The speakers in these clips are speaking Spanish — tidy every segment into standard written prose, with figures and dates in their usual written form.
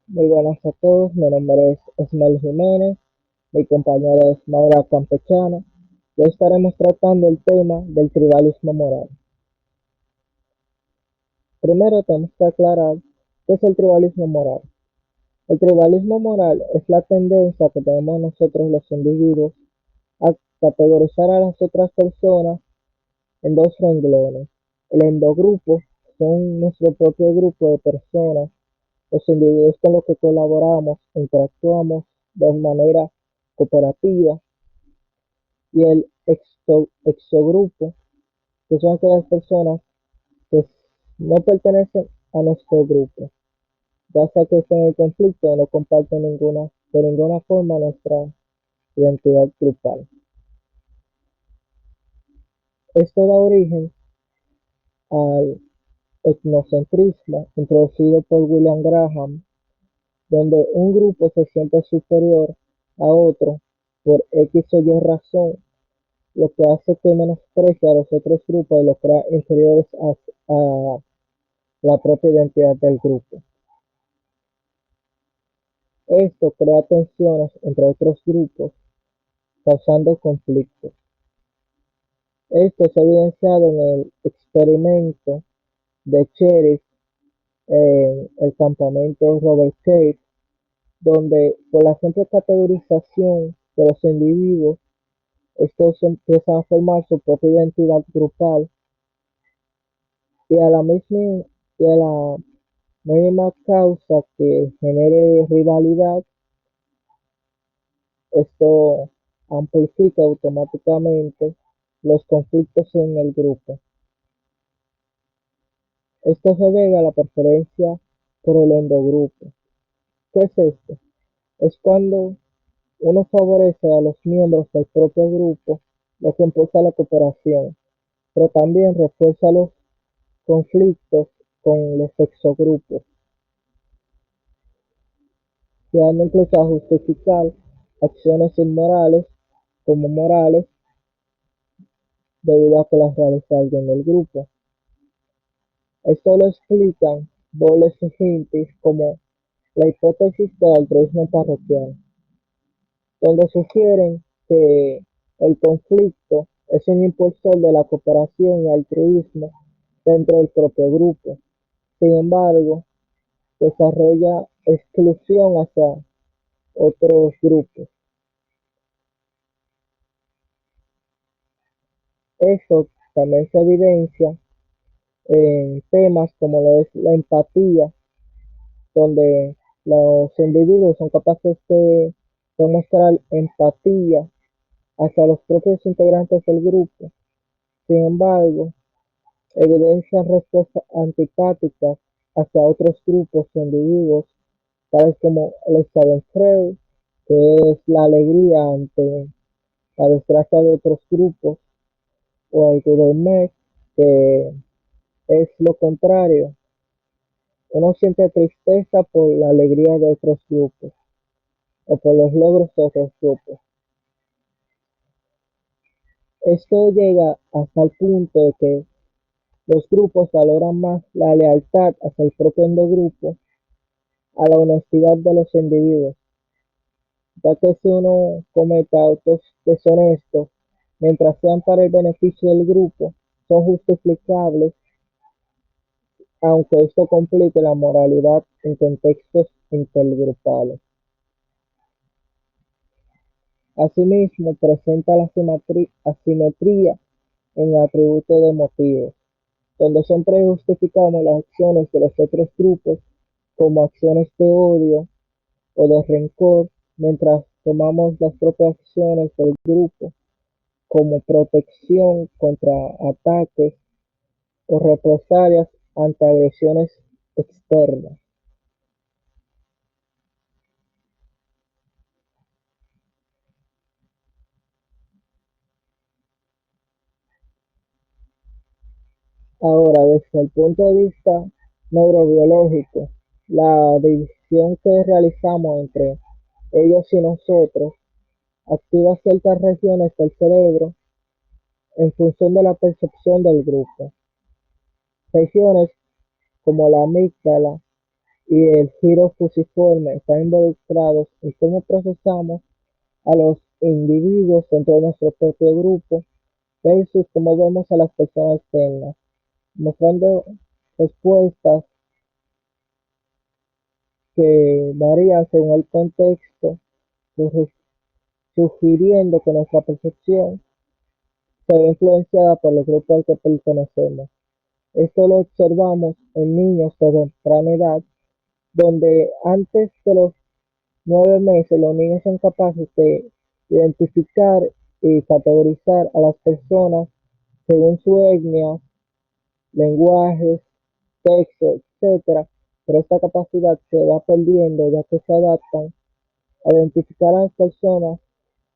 Muy buenas a todos, mi nombre es Esmael Jiménez, mi compañera es Maura Campechana y hoy estaremos tratando el tema del tribalismo moral. Primero tenemos que aclarar qué es el tribalismo moral. El tribalismo moral es la tendencia que tenemos nosotros los individuos a categorizar a las otras personas en dos renglones. El endogrupo son nuestro propio grupo de personas, los individuos con los que colaboramos, interactuamos de manera cooperativa, y el exogrupo, que son aquellas personas que no pertenecen a nuestro grupo, ya sea que estén en conflicto o no comparten de ninguna forma nuestra identidad grupal. Esto da origen al etnocentrismo introducido por William Graham, donde un grupo se siente superior a otro por X o Y razón, lo que hace que menosprecie a los otros grupos y los crea inferiores a la propia identidad del grupo. Esto crea tensiones entre otros grupos, causando conflictos. Esto se ha evidenciado en el experimento de Sheriff en el campamento Robert Cave, donde por la simple categorización de los individuos, estos empiezan a formar su propia identidad grupal y a la misma, y a la mínima causa que genere rivalidad, esto amplifica automáticamente los conflictos en el grupo. Esto se debe a la preferencia por el endogrupo. ¿Qué es esto? Es cuando uno favorece a los miembros del propio grupo, lo que impulsa la cooperación, pero también refuerza los conflictos con los exogrupos, llegando incluso a justificar acciones inmorales como morales debido a que las realiza alguien del grupo. Esto lo explican Bowles y Hintis como la hipótesis del altruismo parroquial, donde sugieren que el conflicto es un impulsor de la cooperación y altruismo dentro del propio grupo. Sin embargo, desarrolla exclusión hacia otros grupos. Eso también se evidencia en temas como lo es la empatía, donde los individuos son capaces de demostrar empatía hacia los propios integrantes del grupo. Sin embargo, evidencian respuestas antipáticas hacia otros grupos o individuos, tales como el Schadenfreude, que es la alegría ante la desgracia de otros grupos, o el Gueulemer, que es lo contrario. Uno siente tristeza por la alegría de otros grupos o por los logros de otros grupos. Esto llega hasta el punto de que los grupos valoran más la lealtad hacia el propio endogrupo a la honestidad de los individuos, ya que si uno comete actos deshonestos, mientras sean para el beneficio del grupo, son justificables, aunque esto complique la moralidad en contextos intergrupales. Asimismo, presenta la asimetría en el atributo de motivos, donde siempre justificamos las acciones de los otros grupos como acciones de odio o de rencor, mientras tomamos las propias acciones del grupo como protección contra ataques o represalias ante agresiones externas. Ahora, desde el punto de vista neurobiológico, la división que realizamos entre ellos y nosotros activa ciertas regiones del cerebro en función de la percepción del grupo. Regiones como la amígdala y el giro fusiforme están involucrados en cómo procesamos a los individuos dentro de nuestro propio grupo versus cómo vemos a las personas externas, mostrando respuestas que varían según el contexto, sugiriendo que nuestra percepción se ve influenciada por los grupos al que pertenecemos. Esto lo observamos en niños de temprana edad, donde antes de los 9 meses los niños son capaces de identificar y categorizar a las personas según su etnia, lenguajes, sexo, etcétera, pero esta capacidad se va perdiendo ya que se adaptan a identificar a las personas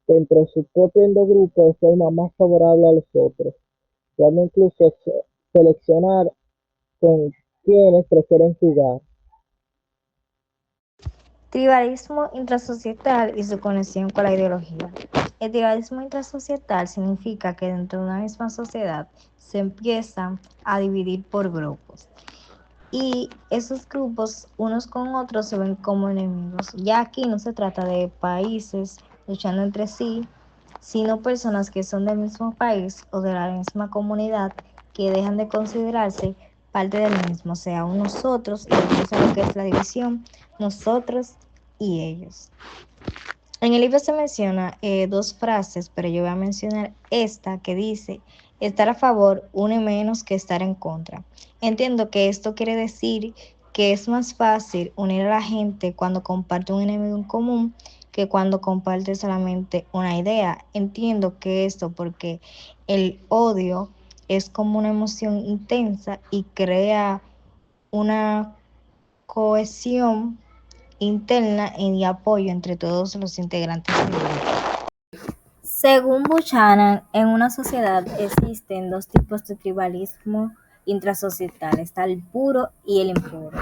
dentro de su propio endogrupo de forma más favorable a los otros, pueden incluso seleccionar con quienes prefieren jugar. Tribalismo intrasocietal y su conexión con la ideología. El tribalismo intrasocietal significa que dentro de una misma sociedad se empiezan a dividir por grupos y esos grupos unos con otros se ven como enemigos. Ya aquí no se trata de países luchando entre sí, sino personas que son del mismo país o de la misma comunidad que dejan de considerarse parte del mismo, o sea, un nosotros, y empieza lo que es la división, nosotros y ellos. En el libro se menciona dos frases, pero yo voy a mencionar esta que dice, estar a favor une menos que estar en contra. Entiendo que esto quiere decir que es más fácil unir a la gente cuando comparte un enemigo en común que cuando comparte solamente una idea. Entiendo que esto porque el odio es como una emoción intensa y crea una cohesión interna y apoyo entre todos los integrantes del grupo. Según Buchanan, en una sociedad existen dos tipos de tribalismo intrasocietal, está el puro y el impuro.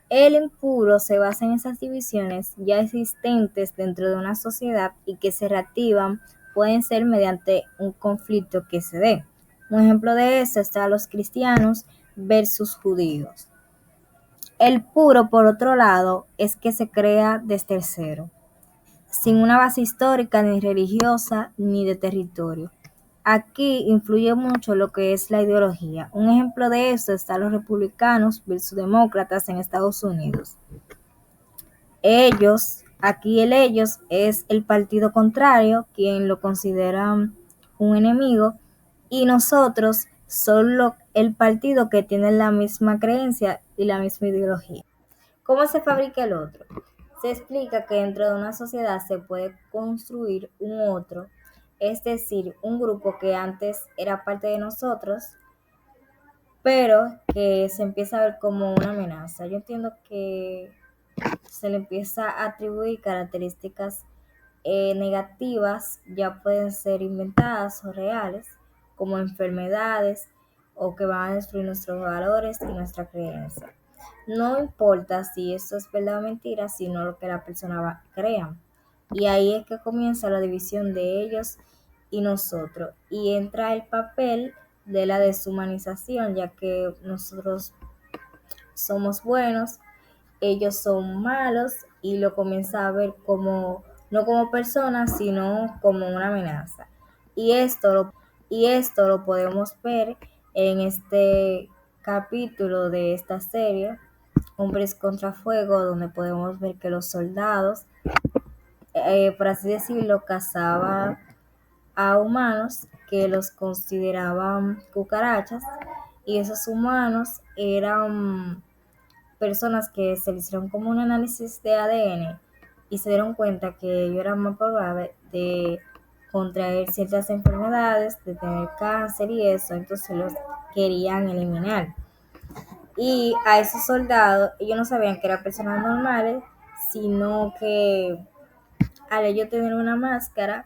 El impuro se basa en esas divisiones ya existentes dentro de una sociedad y que se reactivan, pueden ser mediante un conflicto que se dé. Un ejemplo de eso está los cristianos versus judíos. El puro, por otro lado, es que se crea desde cero, sin una base histórica ni religiosa ni de territorio. Aquí influye mucho lo que es la ideología. Un ejemplo de esto está los republicanos versus demócratas en Estados Unidos. Ellos es el partido contrario, quien lo considera un enemigo, y nosotros solo el partido que tiene la misma creencia y la misma ideología. ¿Cómo se fabrica el otro? Se explica que dentro de una sociedad se puede construir un otro, es decir, un grupo que antes era parte de nosotros, pero que se empieza a ver como una amenaza. Yo entiendo que se le empieza a atribuir características negativas, ya pueden ser inventadas o reales, como enfermedades o que van a destruir nuestros valores y nuestra creencia. No importa si eso es verdad o mentira, sino lo que la persona crea. Y ahí es que comienza la división de ellos y nosotros. Y entra el papel de la deshumanización, ya que nosotros somos buenos, ellos son malos y lo comienza a ver como, no como personas, sino como una amenaza. Y esto lo podemos ver en este capítulo de esta serie, Hombres contra Fuego, donde podemos ver que los soldados, por así decirlo, cazaban a humanos que los consideraban cucarachas y esos humanos eran personas que se le hicieron como un análisis de ADN y se dieron cuenta que ellos eran más probables de contraer ciertas enfermedades, de tener cáncer y eso, entonces los querían eliminar. Y a esos soldados, ellos no sabían que eran personas normales, sino que al ellos tener una máscara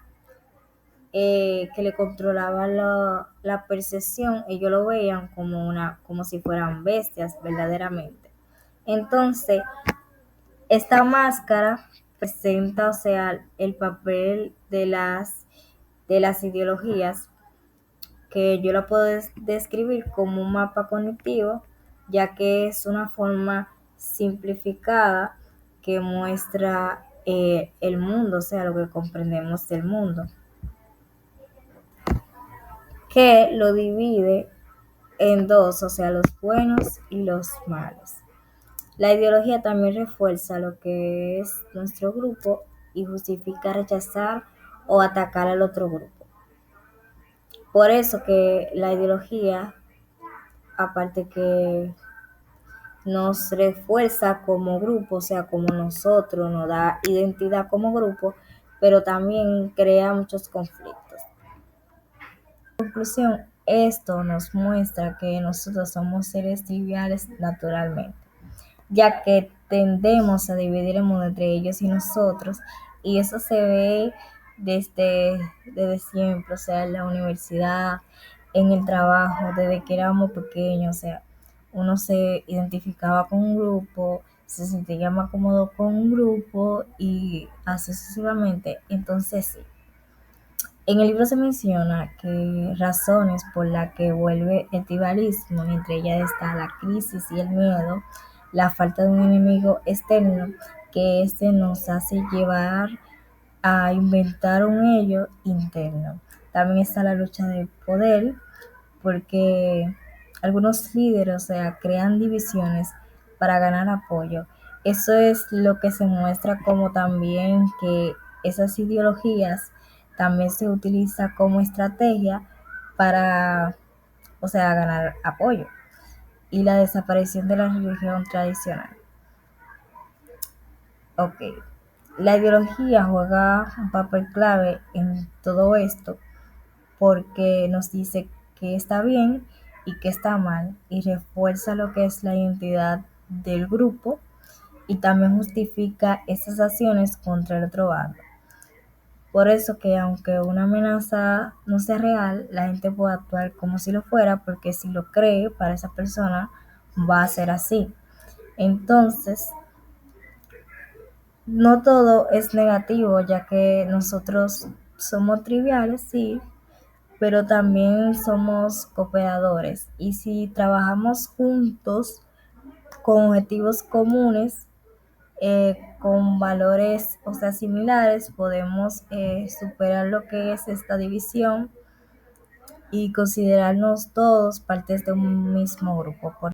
que le controlaba la percepción, ellos lo veían como si fueran bestias verdaderamente. Entonces, esta máscara presenta, o sea, el papel de las ideologías, que yo la puedo describir como un mapa cognitivo, ya que es una forma simplificada que muestra el mundo, o sea, lo que comprendemos del mundo, que lo divide en dos, o sea, los buenos y los malos. La ideología también refuerza lo que es nuestro grupo y justifica rechazar o atacar al otro grupo. Por eso que la ideología, aparte que nos refuerza como grupo, o sea, como nosotros, nos da identidad como grupo, pero también crea muchos conflictos. En conclusión, esto nos muestra que nosotros somos seres triviales naturalmente, ya que tendemos a dividir el mundo entre ellos y nosotros, y eso se ve desde siempre, o sea, en la universidad, en el trabajo, desde que éramos pequeños, o sea, uno se identificaba con un grupo, se sentía más cómodo con un grupo y así sucesivamente. Entonces, sí, en el libro se menciona que razones por las que vuelve el tribalismo, entre ellas está la crisis y el miedo, la falta de un enemigo externo, que este nos hace llevar a inventar un ello interno. También está la lucha de poder, porque algunos líderes, o sea, crean divisiones para ganar apoyo. Eso es lo que se muestra como también que esas ideologías también se utiliza como estrategia para, o sea, ganar apoyo. Y la desaparición de la religión tradicional. Ok, la ideología juega un papel clave en todo esto porque nos dice que está bien y que está mal y refuerza lo que es la identidad del grupo y también justifica esas acciones contra el otro bando. Por eso que aunque una amenaza no sea real, la gente puede actuar como si lo fuera porque si lo cree para esa persona va a ser así. Entonces, no todo es negativo ya que nosotros somos triviales, sí, pero también somos cooperadores. Y si trabajamos juntos con objetivos comunes, con valores, o sea, similares, podemos superar lo que es esta división y considerarnos todos partes de un mismo grupo.